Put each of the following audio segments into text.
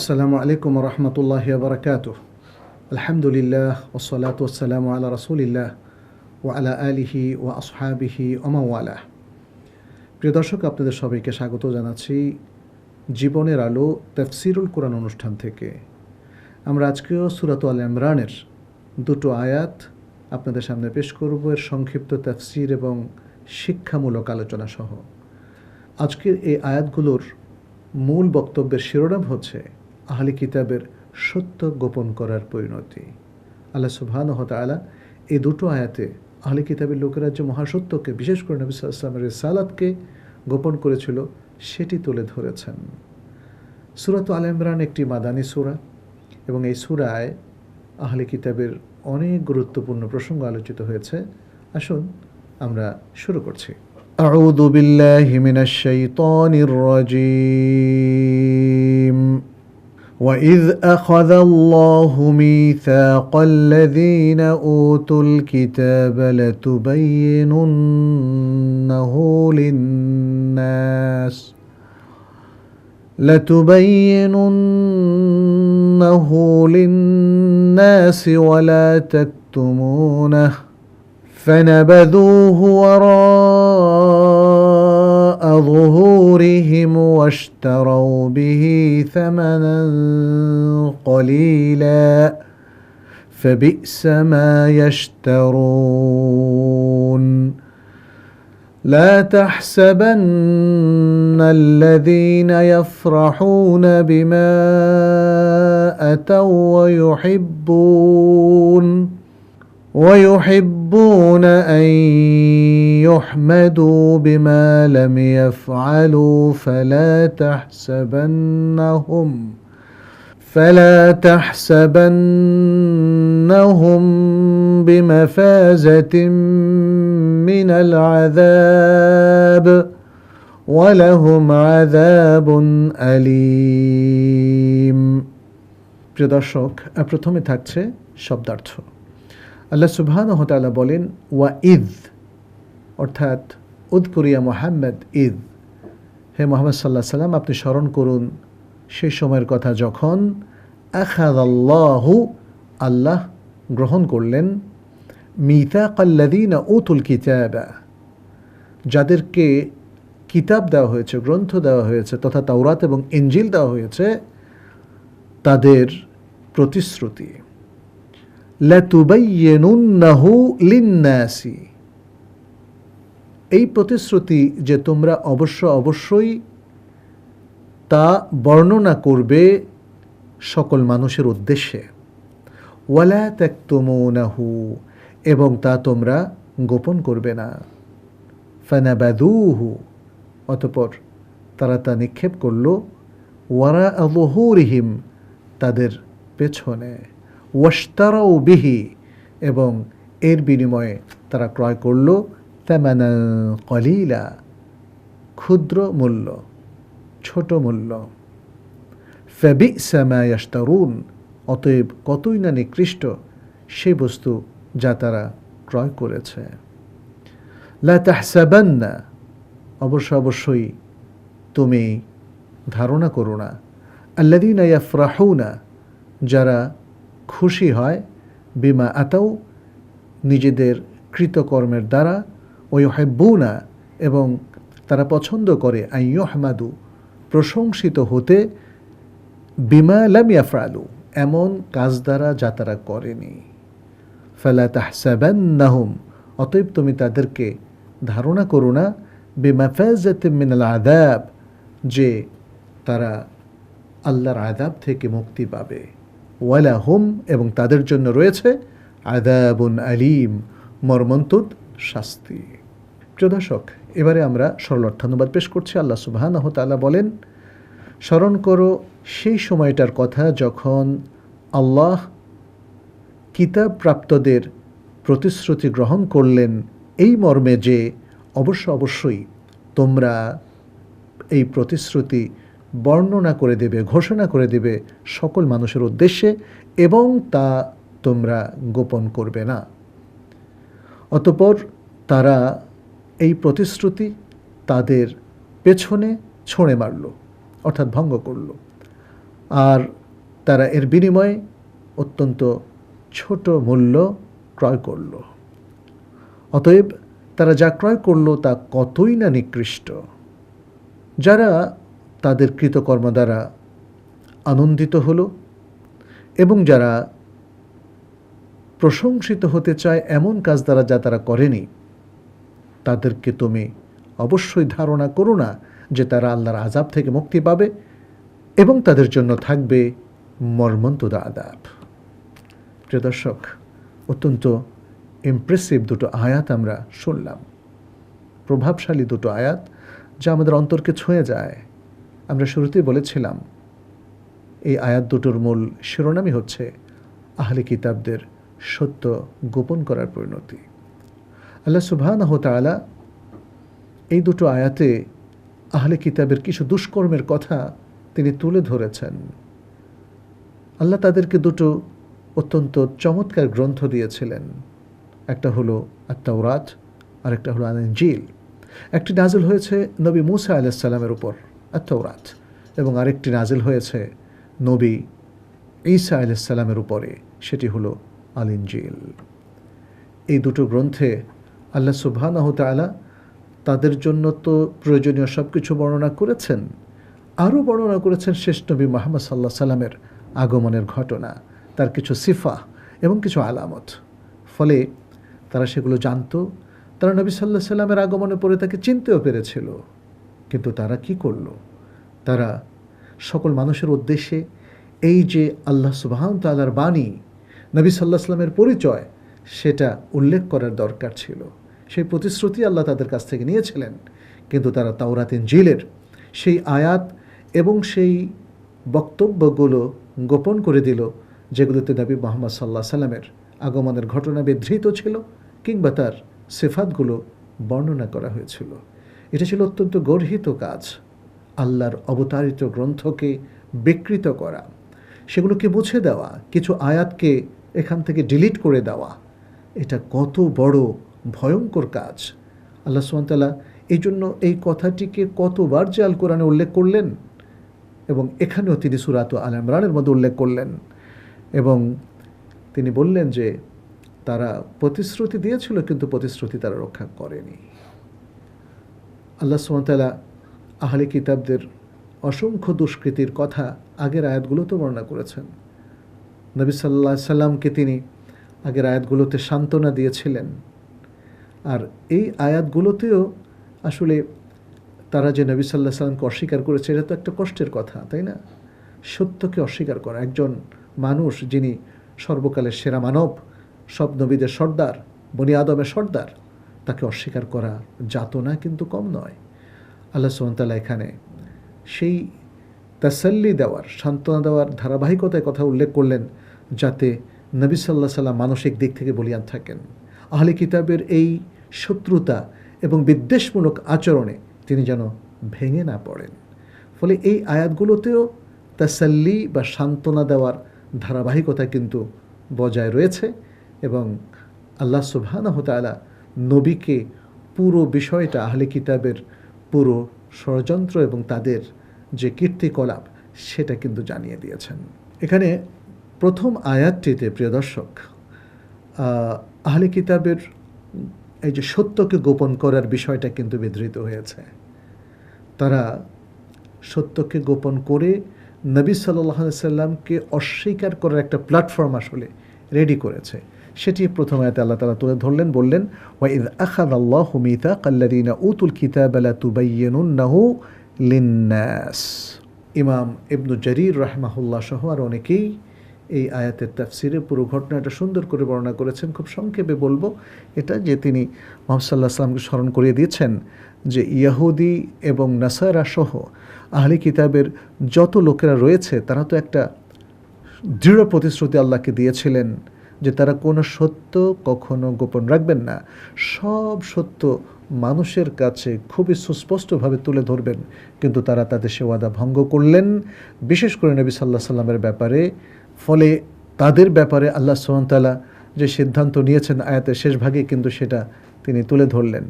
আসসালামু আলাইকুম রহমতুল্লাহি ওয়া বারাকাতুহ। আলহামদুলিল্লাহ ওয়াসসালাতু ওয়াসসালামু আলা রাসূলিল্লাহ ওয়া আলা আলিহি ওয়া আসহাবিহি ওয়া মান ওয়ালাহ। প্রিয় দর্শক, আপনাদের সবাইকে স্বাগত জানাচ্ছি জীবনের আলো তাফসীরুল কুরআন অনুষ্ঠান থেকে। আমরা আজকেও সূরাত আল ইমরানের দুটো আয়াত আপনাদের সামনে পেশ করব, এর সংক্ষিপ্ত তাফসীর এবং শিক্ষামূলক আলোচনা সহ। আজকের এই আয়াতগুলোর মূল বক্তব্যের শিরোনাম হচ্ছে আহলি কিতাবের সত্য গোপন করার পরিণতি। আল্লাহ সুবহানাহু ওয়া তাআলা এই দুটো আয়াতে আহলি কিতাবের লোকেরা যে মহাসত্যকে, বিশেষ করে নবী সাল্লাল্লাহু আলাইহি ওয়াসাল্লামের রিসালাতকে গোপন করেছিল সেটি তুলে ধরেছেন। সূরাত আল ইমরান একটি মাদানী সূরা এবং এই সূরায় আহলি কিতাবের অনেক গুরুত্বপূর্ণ প্রসঙ্গ আলোচিত হয়েছে। আসুন আমরা শুরু করছি। أعوذ بالله من الشيطان الرجيم وإذ أخذ الله ميثاق الذين أوتوا الكتاب لتبيننه للناس ولا تكتمونه فنبذوه وراء ظهورهم واشتروا به ثمنا قليلا فبئس ما يشترون لا تحسبن الذين يفرحون بما أتوا ويحبون أن يحمدوا بما لم يفعلوا فلا تحسبنهم بمفازة من العذاب ولهم عذاب أليم। প্রিয় দর্শক, প্রথমে থাকছে শব্দার্থ। আল্লাহ সুবহানাহু ওয়া তাআলা বলেন ওয়া ইদ, অর্থাৎ উযকুরিয়া মুহাম্মদ ইদ, হে মুহাম্মদ সাল্লাল্লাহু আলাইহি সাল্লাম আপনি স্মরণ করুন সেই সময়ের কথা যখন আখাযাল্লাহু, আল্লাহ গ্রহণ করলেন, মিথাকাল্লাযীনা উতুল কিতাবা, যাদেরকে কিতাব দেওয়া হয়েছে, গ্রন্থ দেওয়া হয়েছে তথা তাওরাত এবং ইনজিল দেওয়া হয়েছে, তাদের প্রতিশ্রুতি লাতুবাইয়িনুন্নাহু লিন্নাসি, এই প্রতিশ্রুতি যে তোমরা অবশ্যই তা বর্ণনা করবে সকল মানুষের উদ্দেশ্যে, ওয়ালা তাকতুমুনাহু, এবং তা তোমরা গোপন করবে না, ফানাবাদুহু, অতঃপর তারা তা নিক্ষেপ করল, ওয়ারাআ যুহুরিহিম, তাদের পেছনে, ওয়াশতারাউ বিহি, এবং এর বিনিময়ে তারা ক্রয় করল তামানান কলিলা, ক্ষুদ্র মূল্য, ছোট মূল্য। ফাবি'সা মা ইয়াশতারুন, অতএব কতই না নিকৃষ্ট সেই বস্তু যা তারা ক্রয় করেছে। লা তাহসাবান্না, অবশ্যই তুমি ধারণা করো না, আল্লাযীনা ইয়াফরাহুনা, যারা খুশি হয়, বিমা আতাও, নিজেদের কৃতকর্মের দ্বারা, ওয়ায়ুহিব্বুনা, এবং তারা পছন্দ করে, আন ইউহমাদু, প্রশংসিত হতে, বিমা লাম ইয়াফআলু, এমন কাজ দ্বারা যা তারা করেনি। ফালা তাহসাবান্নাহুম, অতএব তুমি তাদেরকে ধারণা করো না, বিমাফাযাতিন মিনাল আযাব, যে তারা আল্লাহর আযাব থেকে মুক্তি পাবে, ওয়ালাহুম, এবং তাদের জন্য রয়েছে আযাবুন আলীম, মর্মন্তুদ শাস্তি। প্রিয় দর্শক, এবারে আমরা সরল অর্থানুবাদ পেশ করছি। আল্লাহ সুবহানাহু ওয়া তাআলা বলেন, স্মরণ করো সেই সময়টার কথা যখন আল্লাহ কিতাব প্রাপ্তদের প্রতিশ্রুতি গ্রহণ করলেন এই মর্মে যে অবশ্যই তোমরা এই প্রতিশ্রুতি বর্ণনা করে দেবে, ঘোষণা করে দেবে সকল মানুষের উদ্দেশ্যে, এবং তা তোমরা গোপন করবে না। অতঃপর তারা এই প্রতিশ্রুতি তাদের পেছনে ছুঁড়ে মারল, অর্থাৎ ভঙ্গ করল। আর তারা এর বিনিময়ে অত্যন্ত ছোট মূল্য ক্রয় করল। অতএব তারা যা ক্রয় করল তা কতই না নিকৃষ্ট। যারা তাদের কৃতকর্ম দ্বারা আনন্দিত হলো এবং যারা প্রশংসিত হতে চায় এমন কাজ দ্বারা যা তারা করেনি, তাদেরকে তুমি অবশ্যই ধারণা করো না যে তারা আল্লাহর আযাব থেকে মুক্তি পাবে এবং তাদের জন্য থাকবে মর্মন্তুদ আযাব। প্রিয় দর্শক, অত্যন্ত ইমপ্রেসিভ দুটো আয়াত আমরা শুনলাম, প্রভাবশালী দুটো আয়াত যা আমাদের অন্তরকে ছুঁয়ে যায়। আমরা শুরুতেই বলেছিলাম এই আয়াত দুটোর মূল শিরোনামই হচ্ছে আহলে কিতাবদের সত্য গোপন করার পরিণতি। আল্লাহ সুবহানাহু ওয়া তাআলা এই দুটো আয়াতে আহলে কিতাবের কিছু দুষ্কর্মের কথা তিনি তুলে ধরেছেন। আল্লাহ তাদেরকে দুটো অত্যন্ত চমৎকার গ্রন্থ দিয়েছিলেন। একটা হলো আত-তাওরাত আর একটা হলো আল-ইনজিল। একটি নাজিল হয়েছে নবী মূসা আলাইহিস সালামের উপর, আত-তাওরাত, এবং আরেকটি নাজিল হয়েছে নবী ঈসা আলাইহিস সালামের উপরে, সেটি হলো আল-ইনজিল। এই দুটো গ্রন্থে আল্লাহ সুবহানাহু ওয়া তাআলা তাদের জন্য তো প্রয়োজনীয় সব কিছু বর্ণনা করেছেন, আরও বর্ণনা করেছেন শেষ নবী মুহাম্মদ সাল্লাল্লাহু আলাইহি সাল্লামের আগমনের ঘটনা, তার কিছু সিফা এবং কিছু আলামত। ফলে তারা সেগুলো জানতো। তারা নবী সাল্লাল্লাহু আলাইহি সাল্লামের আগমনের পরে তাকে চিনতেও পেরেছিল। কিন্তু তারা কি করল? তারা সকল মানুষের উদ্দেশ্যে এই যে আল্লাহ সুবহানাহু ওয়া তাআলার বাণী, নবী সাল্লাল্লাহু আলাইহি সাল্লামের পরিচয়, সেটা উল্লেখ করার দরকার ছিল। সেই প্রতিশ্রুতি আল্লাহ তাদের কাছ থেকে নিয়েছিলেন, কিন্তু তারা তাওরাত ইনজিলের সেই আয়াত এবং সেই বক্তব্যগুলো গোপন করে দিল, যেগুলোতে নবী মুহাম্মদ সাল্লাল্লাহু আলাইহি সাল্লামের আগমনের ঘটনা বিধৃত ছিল কিংবা তার সিফাতগুলো বর্ণনা করা হয়েছিল। এটা ছিল অত্যন্ত গর্হিত কাজ, আল্লাহর অবতারিত গ্রন্থকে বিকৃত করা, সেগুলোকে মুছে দেওয়া, কিছু আয়াতকে এখান থেকে ডিলিট করে দেওয়া। এটা কত বড় ভয়ঙ্কর কাজ। আল্লাহ সুবহানাহু ওয়া তাআলা এই জন্য এই কথাটিকে কতবার যে আল কোরআনে উল্লেখ করলেন, এবং এখানেও তিনি সূরা আল ইমরানের মধ্যে উল্লেখ করলেন, এবং তিনি বললেন যে তারা প্রতিশ্রুতি দিয়েছিল কিন্তু প্রতিশ্রুতি তারা রক্ষা করেনি। আল্লাহ সুবহানাহু ওয়া তাআলা আহলে কিতাবদের অসংখ্য দুষ্কৃতির কথা আগের আয়াতগুলোতে বর্ণনা করেছেন। নবী সাল্লাল্লাহু আলাইহি সাল্লামকে তিনি আগের আয়াতগুলোতে সান্ত্বনা দিয়েছিলেন। আর এই আয়াতগুলোতেও আসলে তারা যে নবী সাল্লাল্লাহু আলাইহি সাল্লামকে অস্বীকার করেছে, এটা তো একটা কষ্টের কথা, তাই না? সত্যকে অস্বীকার করা, একজন মানুষ যিনি সর্বকালের সেরা মানব, সব নবীদের সর্দার, বনি আদমের সর্দার, তাকে অস্বীকার করা যাতনা কিন্তু কম নয়। আল্লাহ সুবহানাহু ওয়া তাআলা এখানে সেই তাসাল্লি দেওয়ার, সান্ত্বনা দেওয়ার ধারাবাহিকতায় কথা উল্লেখ করলেন, যাতে নবী সাল্লাল্লাহু আলাইহি সাল্লাম মানসিক দিক থেকে বলিয়ান থাকেন। আহলে কিতাবের এই শত্রুতা এবং বিদ্বেষমূলক আচরণে তিনি যেন ভেঙে না পড়েন। ফলে এই আয়াতগুলোতেও তাসাল্লি বা সান্ত্বনা দেওয়ার ধারাবাহিকতা কিন্তু বজায় রয়েছে, এবং আল্লাহ সুবহানাহু ওয়া তাআলা নবীকে পুরো বিষয়টা, আহলে কিতাবের পুরো ষড়যন্ত্র এবং তাদের যে কীর্তিকলাপ, সেটা কিন্তু জানিয়ে দিয়েছেন। এখানে প্রথম আয়াতটিতে প্রিয় দর্শক, আহলে কিতাবের এই যে সত্যকে গোপন করার বিষয়টা কিন্তু বিধৃত হয়েছে। তারা সত্যকে গোপন করে নবী সাল্লাল্লাহু আলাইহি সাল্লামকে অস্বীকার করার একটা প্ল্যাটফর্ম আসলে রেডি করেছে। সেটি প্রথম আয়াতে আল্লাহ তাআলা তুলে ধরলেন, বললেন ওয়া ইয আখাযাল্লাহু মিসাকাল্লাযীনা উতুল কিতাবা লাতুবায়্যিনুন্নাহু লিন-নাস। ইমাম ইবনু জারীর রাহিমাহুল্লাহ সহ আর অনেকেই এই আয়াতের তাফসিরে পুরো ঘটনাটা সুন্দর করে বর্ণনা করেছেন। খুব সংক্ষেপে বলবো এটা, যে তিনি মুহাম্মদ সাল্লাল্লাহু আলাইহি সাল্লামকে স্মরণ করিয়ে দিয়েছেন যে ইহুদি এবং নাসারা সহ আহলে কিতাবের যত লোকেরা রয়েছে, তারা তো একটা দৃঢ় প্রতিশ্রুতি আল্লাহকে দিয়েছিলেন যে তারা কোনো সত্য কখনো গোপন রাখবেন না, সব সত্য মানুষের কাছে খুবই সুস্পষ্টভাবে তুলে ধরবেন। কিন্তু তারা তাদের সে ওয়াদা ভঙ্গ করলেন, বিশেষ করে নবী সাল্লাল্লাহু আলাইহি সাল্লামের ব্যাপারে। ফলে তাদের ব্যাপারে আল্লাহ সুবহানাহু ওয়া তাআলা যে সিদ্ধান্ত নিয়েছেন আয়াতের শেষ ভাগে কিন্তু সেটা তিনি তুলে ধরলেন।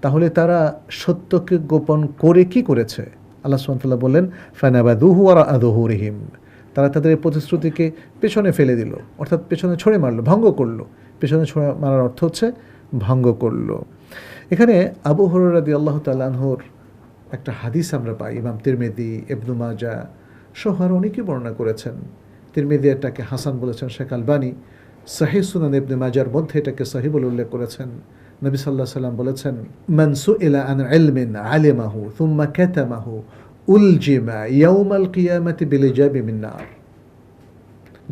তাহলে তারা সত্যকে গোপন করে কি করেছে? আল্লাহ সুবহানাহু ওয়া তাআলা বললেন ফানাবাদুহু ওয়ারাআ যুহুরিহিম, তারা তাদের এই প্রতিশ্রুতিকে পেছনে ফেলে দিল, অর্থাৎ পেছনে ছড়ে মারলো, ভঙ্গ করলো। পেছনে ছড়ে মারার অর্থ হচ্ছে ভঙ্গ করলো। এখানে আবু হুরায়রা রাদিয়াল্লাহু তাআলা আনহুর একটা হাদিস আমরা পাই, ইমাম তিরমিজি, ইবনু মাজাহ সহ আরও অনেকেই বর্ণনা করেছেন। তিরমিজি এটাকে হাসান বলেছেন, শেখ আলবানী সহিহ সুনান ইবনে মাজাহর মধ্যে এটাকে সহিহ বলে উল্লেখ করেছেন। নবী সাল্লাল্লাহু আলাইহি সাল্লাম বলেছেন, মান সুইলা আন ইলমিন আলিমাহু থুম্মা কাতামাহু উলজিমা ইয়াউমাল কিয়ামাতি বিলিজাবি মিন নার।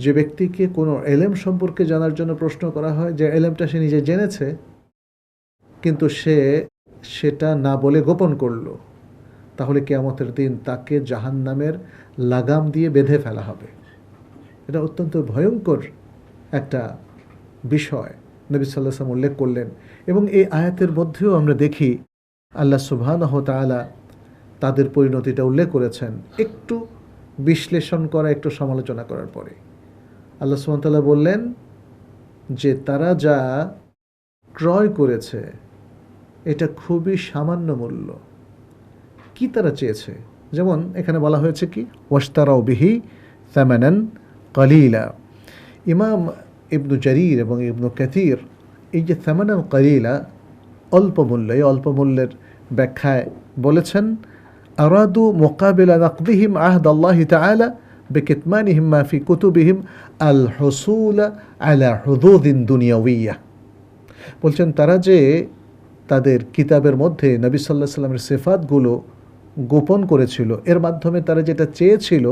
যে ব্যক্তিকে কোনো এলেম সম্পর্কে জানার জন্য প্রশ্ন করা হয়, যে এলেমটা সে নিজে জেনেছে কিন্তু সে সেটা না বলে গোপন করলো, তাহলে কিয়ামতের দিন তাকে জাহান্নামের লাগাম দিয়ে বেঁধে ফেলা হবে। এটা অত্যন্ত ভয়ঙ্কর একটা বিষয় নবী সাল্লাল্লাহু আলাইহি ওয়াসাল্লাম উল্লেখ করলেন। এবং এই আয়াতের মধ্যেও আমরা দেখি আল্লাহ সুবহানাহু ওয়া তাআলা তাদের পরিণতিটা উল্লেখ করেছেন একটু বিশ্লেষণ করা, একটু সমালোচনা করার পরে। আল্লাহ সুবহানাহু ওয়া তাআলা বললেন যে তারা যা ক্রয় করেছে এটা খুবই সামান্য মূল্য। কি তারা চেয়েছে? যেমন এখানে বলা হয়েছে কি, ওয়াশতারাউ বিহি সামানান কালিলা। ইমাম ইবনু জারির এবং ইবনু কাসির এই যে সামানান কালিলা, অল্প মূল্য, এই অল্প মূল্যের ব্যাখ্যায় বলেছেন, আরাদু মুকাবিলা নাকদিহিম আহদ আল্লাহ তাআলা বিকিতমানিহিম মা ফি কুতুবিহিম আল হুসুল আলা হুদুদিন দুনিয়াউইয়া। বলছেন তারা যে তাদের কিতাবের মধ্যে নবী সাল্লাল্লাহু আলাইহি সাল্লামের সিফাতগুলো গোপন করেছিল, এর মাধ্যমে তারা যেটা চেয়েছিল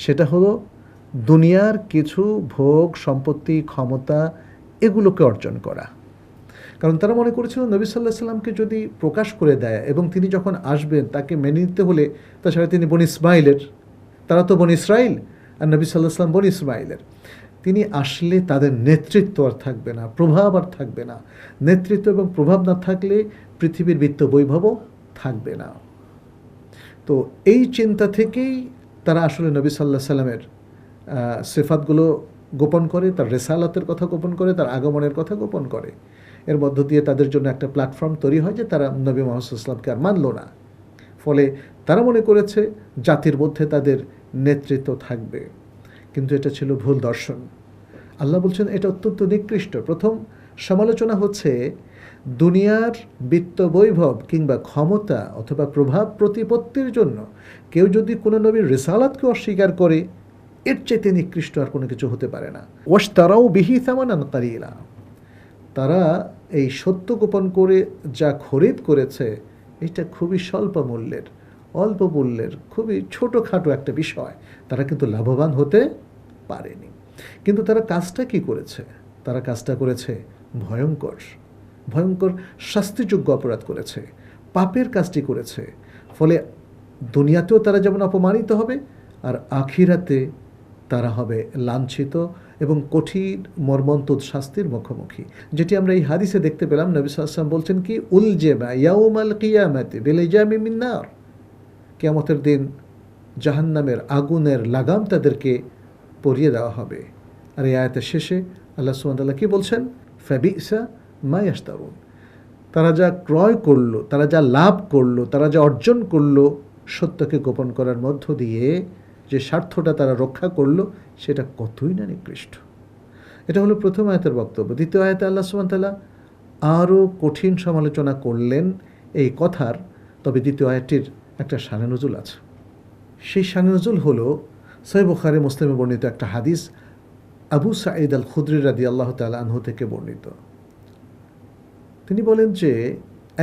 সেটা হলো দুনিয়ার কিছু ভোগ সম্পত্তি, ক্ষমতা, এগুলোকে অর্জন করা। কারণ তারা মনে করেছিল নবী সাল্লাল্লাহু আলাইহি সাল্লামকে যদি প্রকাশ করে দেয় এবং তিনি যখন আসবেন তাকে মেনে নিতে হলে, তাছাড়া তিনি বনি ইসমাইলের, তারা তো বনি ইসরাইল আর নবী সাল্লাল্লাহু আলাইহি সাল্লাম বনি ইসমাইলের, তিনি আসলে তাদের নেতৃত্ব আর থাকবে না, প্রভাব আর থাকবে না। নেতৃত্ব এবং প্রভাব না থাকলে পৃথিবীর বিত্ত বৈভবও থাকবে না। তো এই চিন্তা থেকেই তারা আসলে নবী সাল্লাল্লাহু আলাইহি সাল্লামের সিফাতগুলো গোপন করে, তার রেসালাতের কথা গোপন করে, তার আগমনের কথা গোপন করে। এর মধ্য দিয়ে তাদের জন্য একটা প্ল্যাটফর্ম তৈরি হয় যে তারা নবী মুহাম্মদ সাল্লাল্লাহু আলাইহি ওয়াসাল্লামকে আর মানল না। ফলে তারা মনে করেছে জাতির মধ্যে তাদের নেতৃত্ব থাকবে, কিন্তু এটা ছিল ভুল দর্শন। আল্লাহ বলছেন এটা অত্যন্ত নিকৃষ্ট। প্রথম সমালোচনা হচ্ছে দুনিয়ার বিত্ত বৈভব কিংবা ক্ষমতা অথবা প্রভাব প্রতিপত্তির জন্য কেউ যদি কোনো নবীর রিসালাতকে অস্বীকার করে, এর চাইতে নিকৃষ্ট আর কোনো কিছু হতে পারে না। ওয়াশতারাউ বিহি সামানান কালিলা, তারা এই সত্য গোপন করে যা খরিদ করেছে এটা খুবই স্বল্প মূল্যের, অল্প মূল্যের, খুবই ছোটোখাটো একটা বিষয়। তারা কিন্তু লাভবান হতে পারেনি। কিন্তু তারা কাজটা কি করেছে? তারা কাজটা করেছে ভয়ঙ্কর, ভয়ঙ্কর শাস্তিযোগ্য অপরাধ করেছে, পাপের কাজটি করেছে। ফলে দুনিয়াতেও তারা যেমন অপমানিত হবে, আর আখিরাতে তারা হবে লাঞ্ছিত এবং কঠিন মর্মন্তুদ শাস্তির মুখোমুখি। যেটি আমরা এই হাদিসে দেখতে পেলাম, নবী সাল্লাল্লাহু আলাইহি ওয়াসাল্লাম বলছেন কি, উলজিমা ইয়াউমাল কিয়ামাতি বিলিজামি মিন নার, কিয়ামতের দিন জাহান্নামের আগুনের লাগাম তাদেরকে পরিয়ে দেওয়া হবে। আর এই আয়াতের শেষে আল্লাহ সুবহানাহু ওয়া তাআলা কি বলছেন, ফাবিসা মা ইয়াশতারুন, তারা যা ক্রয় করলো, তারা যা লাভ করলো, তারা যা অর্জন করলো সত্যকে গোপন করার মধ্য দিয়ে, যে স্বার্থটা তারা রক্ষা করলো সেটা কতই না নিকৃষ্ট। এটা হলো প্রথম আয়াতের বক্তব্য। দ্বিতীয় আয়াতে আল্লাহ সুবহানাহু ওয়া তাআলা আরও কঠিন সমালোচনা করলেন এই কথার। তবে দ্বিতীয় আয়াতটির একটা শানে নুজুল আছে। সেই শানে নুজুল হলো সহিহ বুখারী মুসলিমে বর্ণিত একটা হাদিস, আবু সাঈদ আল খুদরি রাদিয়াল্লাহু তাআলা আনহু থেকে বর্ণিত। তিনি বলেন যে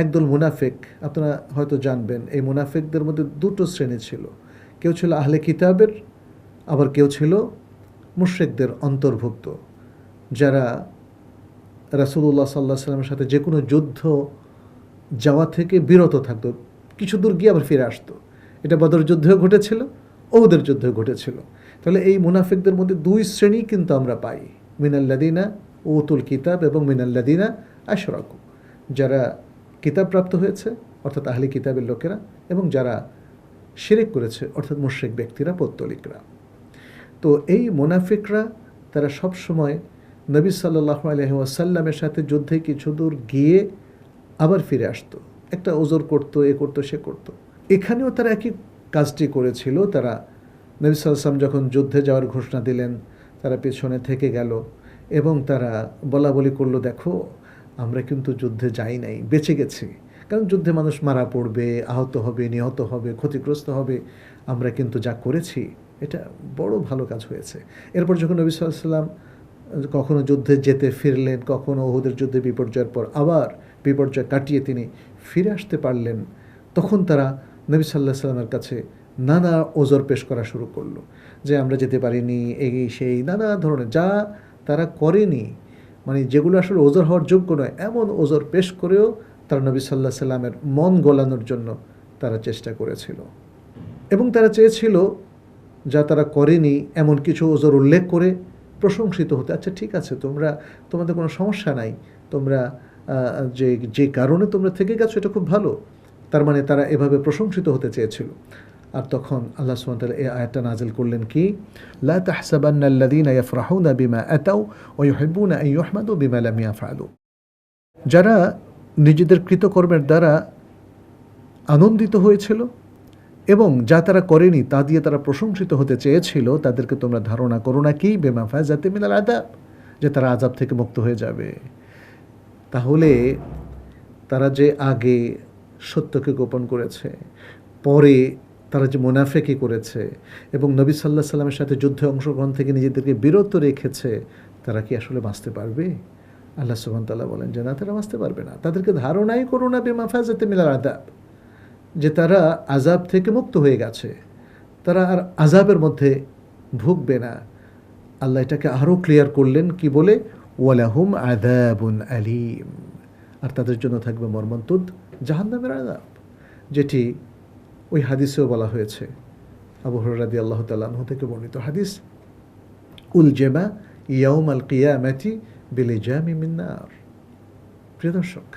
একদল মুনাফিক, আপনারা হয়তো জানবেন, এই মুনাফিকদের মধ্যে দুটো শ্রেণী ছিল। কেউ ছিল আহলে কিতাবের, আবার কেউ ছিল মুশরিকদের অন্তর্ভুক্ত, যারা রাসূলুল্লাহ সাল্লাল্লাহু আলাইহি ওয়াসাল্লামের সাথে যে কোনো যুদ্ধ যাওয়া থেকে বিরত থাকতো, কিছু দূর গিয়ে আবার ফিরে আসতো। এটা বদর যুদ্ধেও ঘটেছিল, উহুদের যুদ্ধেও ঘটেছিল। তাহলে এই মুনাফিকদের মধ্যে দুই শ্রেণী কিন্তু আমরা পাই, মিনাল্লাযিনা উতুল কিতাব এবং মিনাল্লাযিনা আশরাকু, যারা কিতাব প্রাপ্ত হয়েছে অর্থাৎ আহলে কিতাবের লোকেরা, এবং যারা শিরক করেছে অর্থাৎ মুশরিক ব্যক্তিরা, পৌত্তলিকরা। তো এই মুনাফিকরা তারা সব সময় নবী সাল্লাল্লাহু আলাইহি ওয়াসাল্লামের সাথে যুদ্ধে কিছু দূর গিয়ে আবার ফিরে আসতো, একটা ওজর করতো, এ করতো, সে করতো। এখানেও তারা একই কাজটি করেছিল। তারা নবী সাল্লাল্লাহু আলাইহি ওয়াসাল্লাম যখন যুদ্ধে যাওয়ার ঘোষণা দিলেন, তারা পেছনে থেকে গেল এবং তারা বলাবলি করলো, দেখো আমরা কিন্তু যুদ্ধে যাই নাই, বেঁচে গেছি। কারণ যুদ্ধে মানুষ মারা পড়বে, আহত হবে, নিহত হবে, ক্ষতিগ্রস্ত হবে। আমরা কিন্তু যা করেছি এটা বড় ভালো কাজ হয়েছে। এরপর যখন নবী সাল্লাল্লাহু আলাইহি ওয়াসাল্লাম কখনো যুদ্ধে যেতে ফিরলেন, কখনো উহুদের যুদ্ধে বিপর্যয়ের পর আবার বিপর্যয় কাটিয়ে তিনি ফিরে আসতে পারলেন, তখন তারা নবী সাল্লাল্লাহু আলাইহি ওয়াসাল্লামের কাছে নানা ওজর পেশ করা শুরু করলো যে আমরা যেতে পারিনি, এই সেই নানা ধরনের যা তারা করেনি, মানে যেগুলো আসলে ওজর হওয়ার যোগ্য নয়, এমন ওজর পেশ করেও তারা নবী সাল্লাল্লাহু আলাইহি সাল্লামের মন গলানোর জন্য তারা চেষ্টা করেছিল। এবং তারা চেয়েছিল যা তারা করেনি এমন কিছু ওজর উল্লেখ করে প্রশংসিত হতে। আচ্ছা ঠিক আছে, তোমাদের কোনো সমস্যা নাই, তোমরা যে কারণে তোমরা থেকে গেছো এটা খুব ভালো। তার মানে তারা এভাবে প্রশংসিত হতে চেয়েছিল। আর তখন আল্লাহ সুবহানাহু ওয়া তাআলা এই আয়াতটা নাযিল করলেন কি, লা তাহসাবান্নাল্লাযীনা ইয়াফরাহুনা বিমা আতাউ ওয়া ইউহিব্বুনা আন ইউহমাদু বিমা লাম ইয়াফআলু। যারা নিজেদের কৃতকর্মের দ্বারা আনন্দিত হয়েছিল এবং যা তারা করেনি তা দিয়ে তারা প্রশংসিত হতে চেয়েছিল, তাদেরকে তোমরা ধারণা করো না কি বিমা ফাযাতি মিনাল আযাব, যে তারা আযাব থেকে মুক্ত হয়ে যাবে। তাহলে তারা যে আগে সত্যকে গোপন করেছে, পরে তারা যে মুনাফিকি করেছে এবং নবী সাল্লাল্লাহু আলাইহি সাল্লামের সাথে যুদ্ধে অংশগ্রহণ থেকে নিজেদেরকে বিরত রেখেছে, তারা কি আসলে বাঁচতে পারবে? আল্লাহ সুবহানাহু ওয়া তাআলা বলেন যে না, তারা বাঁচতে পারবে না। তাদেরকে ধারণাই করো না বিমা ফাযাতি মিনাল আযাব, যে তারা আযাব থেকে মুক্ত হয়ে গেছে, তারা আর আযাবের মধ্যে ভুগবে না। আল্লাহ এটাকে আরও ক্লিয়ার করলেন কি বলে, ওয়ালাহুম আযাবুন আলীম, আর তাদের জন্য থাকবে মর্মন্তুদ জাহান্নামের আযাব, যেটি ওই হাদিসেও বলা হয়েছে। আবু হুরায়রা রাদিয়াল্লাহু তাআলা আনহু থেকে বর্ণিত হাদিস, উলজামা ইয়াউমাল কিয়ামাতি বিলিজামি মিন নার। প্রিয় দর্শক,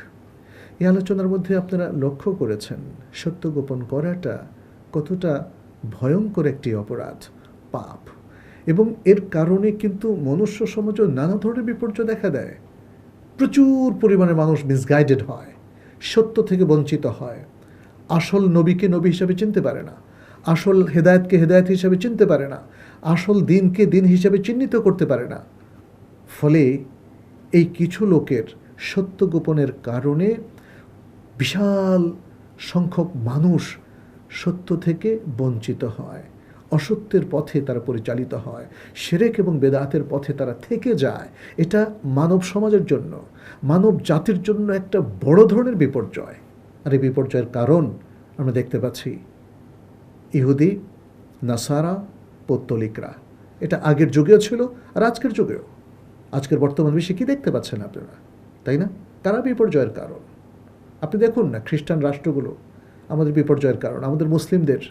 এই আলোচনার মধ্যে আপনারা লক্ষ্য করেছেন সত্য গোপন করাটা কতটা ভয়ঙ্কর একটি অপরাধ, পাপ, এবং এর কারণে কিন্তু মনুষ্য সমাজেও নানা ধরনের বিপর্যয় দেখা দেয়। প্রচুর পরিমাণে মানুষ মিসগাইডেড হয়, সত্য থেকে বঞ্চিত হয়, আসল নবীকে নবী হিসাবে চিনতে পারে না, আসল হেদায়েতকে হেদায়েত হিসাবে চিনতে পারে না, আসল দিনকে দিন হিসাবে চিহ্নিত করতে পারে না। ফলে এই কিছু লোকের সত্য গোপনের কারণে বিশাল সংখ্যক মানুষ সত্য থেকে বঞ্চিত হয়, অসত্যের পথে তারা পরিচালিত হয়, শিরক এবং বেদাতের পথে তারা থেকে যায়। এটা মানব সমাজের জন্য, মানব জাতির জন্য একটা বড় ধরনের বিপর্যয়। আর এই বিপর্যয়ের কারণ আমরা দেখতে পাচ্ছি ইহুদি, নাসারা, পৌত্তলিকরা। এটা আগের যুগেও ছিল আর আজকের যুগেও। আজকের বর্তমান বিশ্বে কী দেখতে পাচ্ছেন আপনারা, তাই না? কারা বিপর্যয়ের কারণ? আপনি দেখুন না, খ্রিস্টান রাষ্ট্রগুলো আমাদের বিপর্যয়ের কারণ, আমাদের মুসলিমদের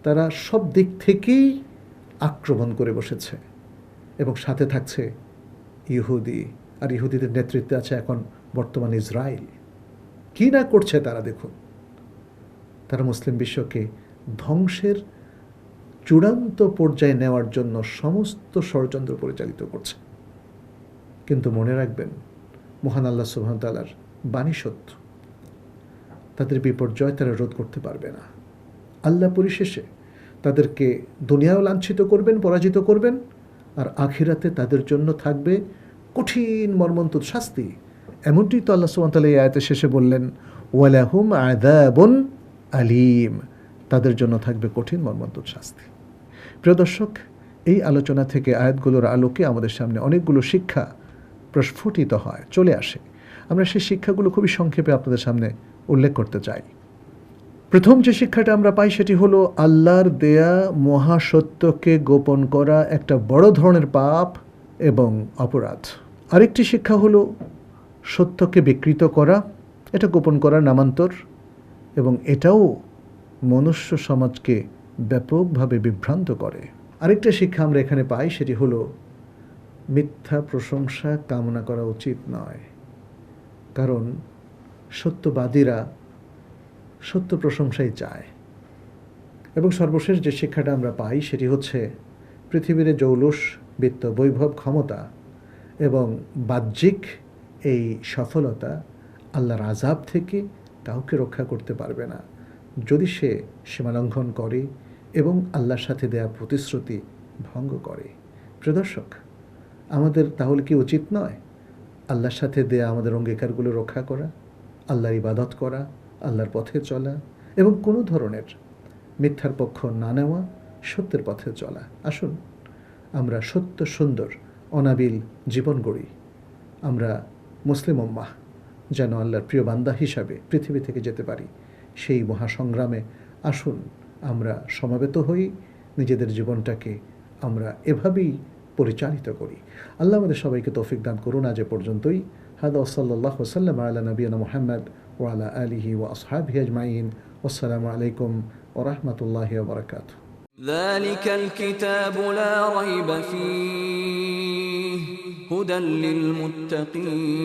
তারা সব দিক থেকেই আক্রমণ করে বসেছে এবং সাথে থাকছে ইহুদি, আর ইহুদিদের নেতৃত্বে আছে এখন বর্তমান ইসরায়েল। কী না করছে তারা, দেখুন। তারা মুসলিম বিশ্বকে ধ্বংসের চূড়ান্ত পর্যায়ে নেওয়ার জন্য সমস্ত ষড়যন্ত্র পরিচালিত করছে। কিন্তু মনে রাখবেন, মহান আল্লাহ সুবহানাহু ওয়া তাআলার বাণী সত্য, তাদের বিপর্যয় তারা রোধ করতে পারবে না। আল্লাহ পরিশেষে তাদেরকে দুনিয়াও লাঞ্ছিত করবেন, পরাজিত করবেন, আর আখিরাতে তাদের জন্য থাকবে কঠিন মর্মন্তুদ শাস্তি। এমনটি তো আল্লাহ সুবহানাহু ওয়া তাআলা এই আয়াতের শেষে বললেন, ওয়ালাহুম আযাবুন আলীম, তাদের জন্য থাকবে কঠিন মর্মন্তুদ শাস্তি। প্রিয় দর্শক, এই আলোচনা থেকে আয়াতগুলোর আলোকে আমাদের সামনে অনেকগুলো শিক্ষা প্রস্ফুটিত হয়, চলে আসে। আমরা সেই শিক্ষাগুলো খুবই সংক্ষেপে আপনাদের সামনে উল্লেখ করতে চাই। প্রথম যে শিক্ষাটা আমরা পাই সেটি হলো আল্লাহর দেয়া মহাসত্যকে গোপন করা একটা বড় ধরনের পাপ এবং অপরাধ। আরেকটি শিক্ষা হলো সত্যকে বিকৃত করা, এটা গোপন করার নামান্তর, এবং এটাও মনুষ্য সমাজকে ব্যাপকভাবে বিভ্রান্ত করে। আরেকটা শিক্ষা আমরা এখানে পাই সেটি হলো মিথ্যা প্রশংসা কামনা করা উচিত নয়, কারণ সত্যবাদীরা সত্য প্রশংসাই চায়। এবং সর্বশেষ যে শিক্ষাটা আমরা পাই সেটি হচ্ছে পৃথিবীর জৌলুস, বিত্ত, বৈভব, ক্ষমতা এবং বাহ্যিক এই সফলতা আল্লাহর আযাব থেকে কাউকে রক্ষা করতে পারবে না যদি সে সীমালঙ্ঘন করে এবং আল্লাহর সাথে দেয়া প্রতিশ্রুতি ভঙ্গ করে। প্রিয় দর্শক, আমাদের তাহলে কি উচিত নয় আল্লাহর সাথে দেয়া আমাদের অঙ্গীকারগুলো রক্ষা করা, আল্লাহর ইবাদত করা, আল্লাহর পথে চলা এবং কোনো ধরনের মিথ্যার পক্ষ না নেওয়া, সত্যের পথে চলা? আসুন আমরা সত্য সুন্দর অনাবিল জীবন গড়ি। আমরা মুসলিম উম্মাহ যেন আল্লাহর প্রিয় বান্দা হিসাবে পৃথিবী থেকে যেতে পারি, সেই মহাসংগ্রামে আসুন আমরা সমবেত হই, নিজেদের জীবনটাকে আমরা এভাবেই পরিচালিত করি। আল্লাহ আমাদের সবাইকে তৌফিক দান করুন। আজ এ পর্যন্তই। হাদা সাল্লাল্লাহু ওয়াসাল্লাম আলা নবিয়িনা মুহাম্মদ ওয়া আলা আলিহি ওয়া আসহাবিহি আজমাইন। আসসালামু আলাইকুম ওয়া রাহমাতুল্লাহি ওয়া বারাকাতুহু। ذلك الكتاب لا ريب فيه هدى للمتقين